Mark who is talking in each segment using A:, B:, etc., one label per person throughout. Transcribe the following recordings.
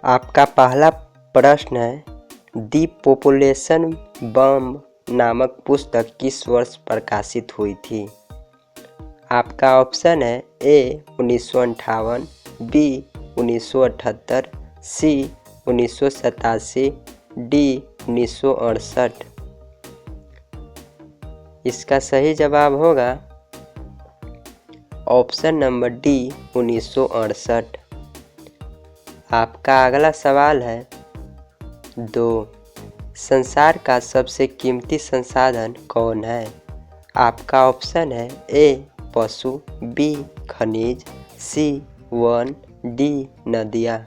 A: आपका पहला प्रश्न है, दी पॉपुलेशन बम नामक पुस्तक किस वर्ष प्रकाशित हुई थी। आपका ऑप्शन है ए 1958, बी 1978, सी 1987, डी 1968। इसका सही जवाब होगा ऑप्शन नंबर डी 1968। आपका अगला सवाल है 2, संसार का सबसे कीमती संसाधन कौन है। आपका ऑप्शन है ए पशु, बी खनिज, सी वन, डी नदियाँ।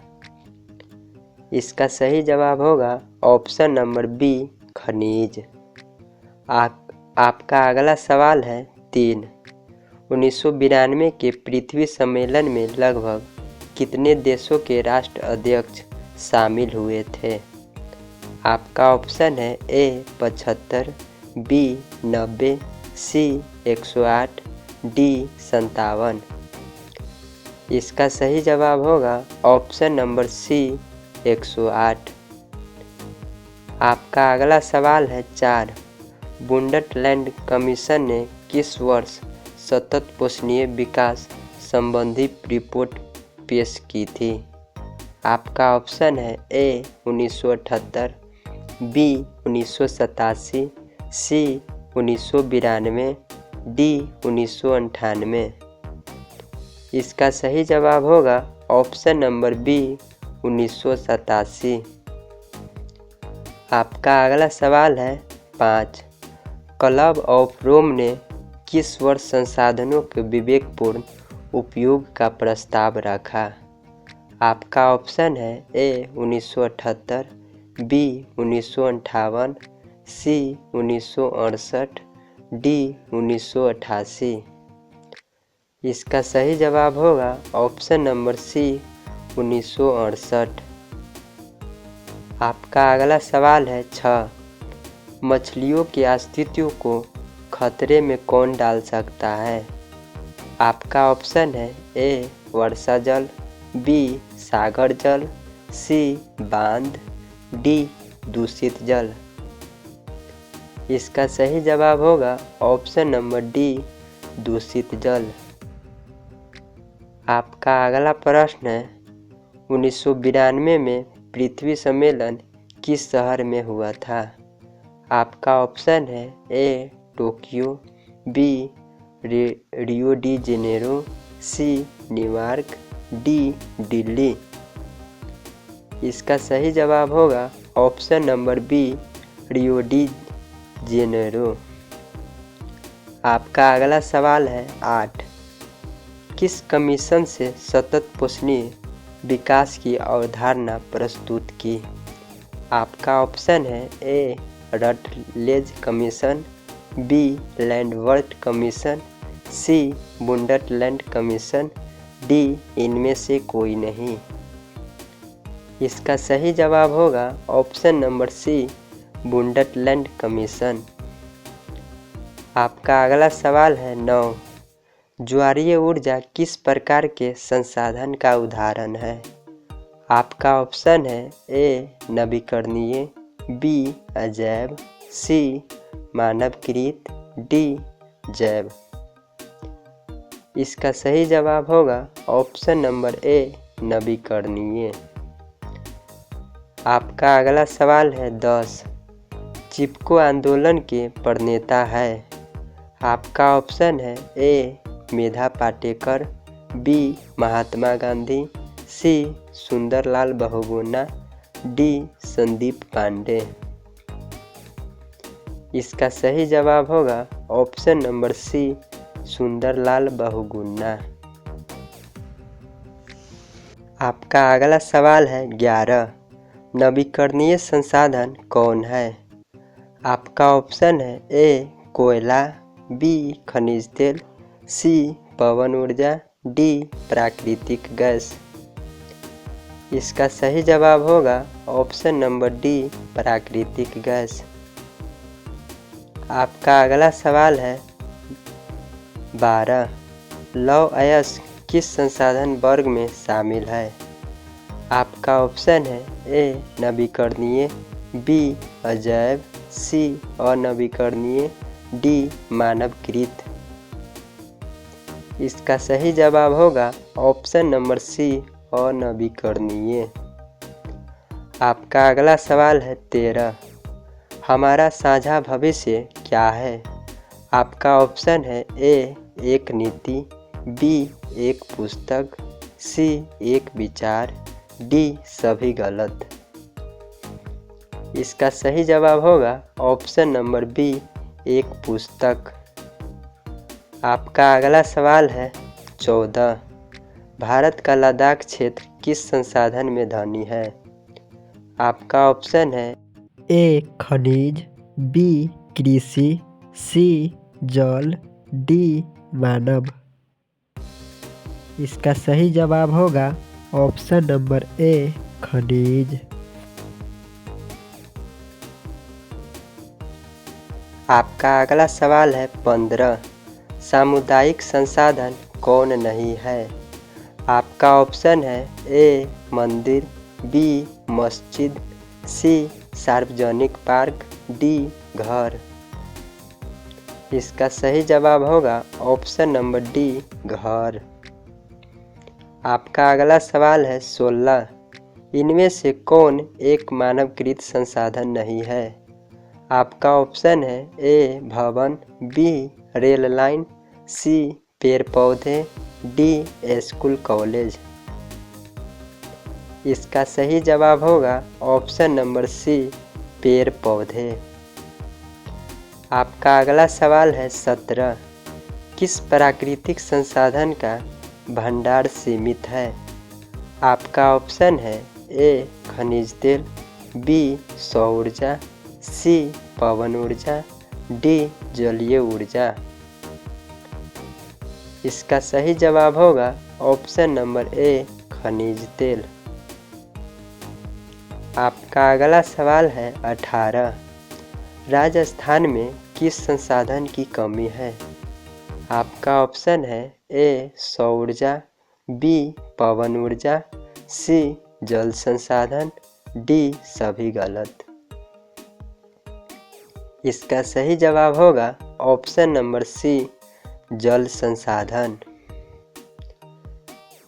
A: इसका सही जवाब होगा ऑप्शन नंबर बी खनिज। आपका अगला सवाल है 3, 1992 के पृथ्वी सम्मेलन में लगभग कितने देशों के राष्ट्र अध्यक्ष शामिल हुए थे। आपका ऑप्शन है ए 75, बी 90, सी 108, डी 57। इसका सही जवाब होगा ऑप्शन नंबर सी 108। आपका अगला सवाल है 4, बुंडटलैंड कमीशन ने किस वर्ष सतत पोषणीय विकास संबंधी रिपोर्ट पेश की थी। आपका ऑप्शन है ए 1978, बी 1987, सी 1992, डी 1998। इसका सही जवाब होगा ऑप्शन नंबर बी 1987। आपका अगला सवाल है 5, क्लब ऑफ रोम ने किस वर्ष संसाधनों के विवेकपूर्ण उपयोग का प्रस्ताव रखा। आपका ऑप्शन है ए 1978, बी 1958, सी 1968, डी 1988। इसका सही जवाब होगा ऑप्शन नंबर सी 1968। आपका अगला सवाल है 6, मछलियों के अस्तित्व को खतरे में कौन डाल सकता है। आपका ऑप्शन है ए वर्षा जल, बी सागर जल, सी बांध, डी दूषित जल। इसका सही जवाब होगा ऑप्शन नंबर डी दूषित जल। आपका अगला प्रश्न है 1992 में पृथ्वी सम्मेलन किस शहर में हुआ था। आपका ऑप्शन है A Tokyo, B Rio de Janeiro, C New York, D Delhi. इसका सही जवाब होगा option number B Rio de Janeiro. आपका अगला सवाल है 8, किस कमीशन से सतत पोषणीय विकास की अवधारणा प्रस्तुत की। आपका ऑप्शन है ए रटलेज कमीशन, बी लैंडवर्थ कमीशन, सी बुंडटलैंड कमीशन, डी इनमें से कोई नहीं। इसका सही जवाब होगा ऑप्शन नंबर सी बुंडटलैंड कमीशन। आपका अगला सवाल है 9, ज्वारीय ऊर्जा किस प्रकार के संसाधन का उदाहरण है। आपका ऑप्शन है ए नवीकरणीय, बी अजैव, सी मानवकृत, डी जैव। इसका सही जवाब होगा ऑप्शन नंबर ए नवीकरणीय। आपका अगला सवाल है 10, चिपको आंदोलन के प्रणेता है। आपका ऑप्शन है A Medha Patkar, B Mahatma Gandhi, C Sunderlal Bahuguna, D Sandeep Pandey. इसका सही जवाब होगा option number C Sunderlal Bahuguna. आपका अगला सवाल है 11, नवीकरणीय संसाधन कौन है। आपका ऑप्शन है ए कोयला, बी खनिज तेल, सी पवन ऊर्जा, डी प्राकृतिक गैस। इसका सही जवाब होगा ऑप्शन नंबर डी प्राकृतिक गैस। आपका अगला सवाल है 12, लौह अयस्क किस संसाधन वर्ग में शामिल है। आपका ऑप्शन है ए नवीकरणीय, बी अजैव, सी अनवीकरणीय, डी मानवकृत। इसका सही जवाब होगा ऑप्शन नंबर सी अनवीकरणीय। आपका अगला सवाल है 13। हमारा साझा भविष्य क्या है? आपका ऑप्शन है ए एक नीति, बी एक पुस्तक, सी एक विचार, डी सभी गलत। इसका सही जवाब होगा ऑप्शन नंबर बी एक पुस्तक। आपका अगला सवाल है 14। भारत का लद्दाख क्षेत्र किस संसाधन में धनी है? आपका ऑप्शन है ए खनिज, बी कृषि, सी जल, डी मानव। इसका सही जवाब होगा ऑप्शन नंबर ए खनिज। आपका अगला सवाल है 15। सामुदायिक संसाधन कौन नहीं है? आपका ऑप्शन है ए मंदिर, बी मस्जिद, सी सार्वजनिक पार्क, डी घर। इसका सही जवाब होगा ऑप्शन नंबर डी घर। आपका अगला सवाल है 16। इनमें से कौन एक मानवकृत संसाधन नहीं है? आपका ऑप्शन है ए भवन, बी रेल लाइन, सी पेड़ पौधे, डी स्कूल कॉलेज। इसका सही जवाब होगा ऑप्शन नंबर सी पेड़ पौधे। आपका अगला सवाल है 17। किस प्राकृतिक संसाधन का भंडार सीमित है? आपका ऑप्शन है ए खनिज तेल, बी सौर ऊर्जा, सी पवन ऊर्जा, डी जलीय ऊर्जा। इसका सही जवाब होगा ऑप्शन नंबर ए खनिज तेल। आपका अगला सवाल है 18। राजस्थान में किस संसाधन की कमी है? आपका ऑप्शन है ए सौर ऊर्जा, बी पवन ऊर्जा, सी जल संसाधन, डी सभी गलत। इसका सही जवाब होगा ऑप्शन नंबर सी जल संसाधन।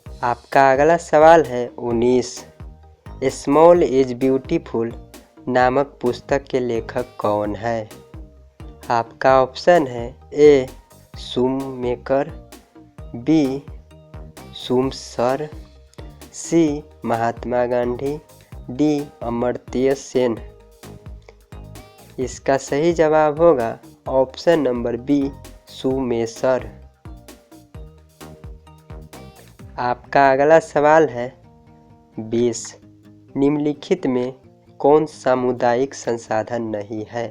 A: आपका अगला सवाल है 19। स्मॉल इज ब्यूटीफुल नामक पुस्तक के लेखक कौन है? आपका ऑप्शन है ए शूमेकर, बी शूमसर, सी महात्मा गांधी, डी अमर्त्य सेन। इसका सही जवाब होगा ऑप्शन नंबर बी शूमेसर। आपका अगला सवाल है 20। निम्नलिखित में कौन सामुदायिक संसाधन नहीं है?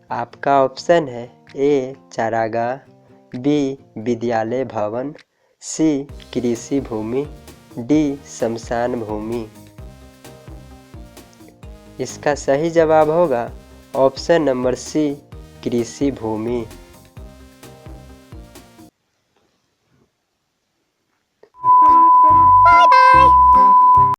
A: आपका ऑप्शन है ए चारागाह, बी विद्यालय भवन, सी कृषि भूमि, डी शमशान भूमि। इसका सही जवाब होगा ऑप्शन नंबर सी कृषि भूमि।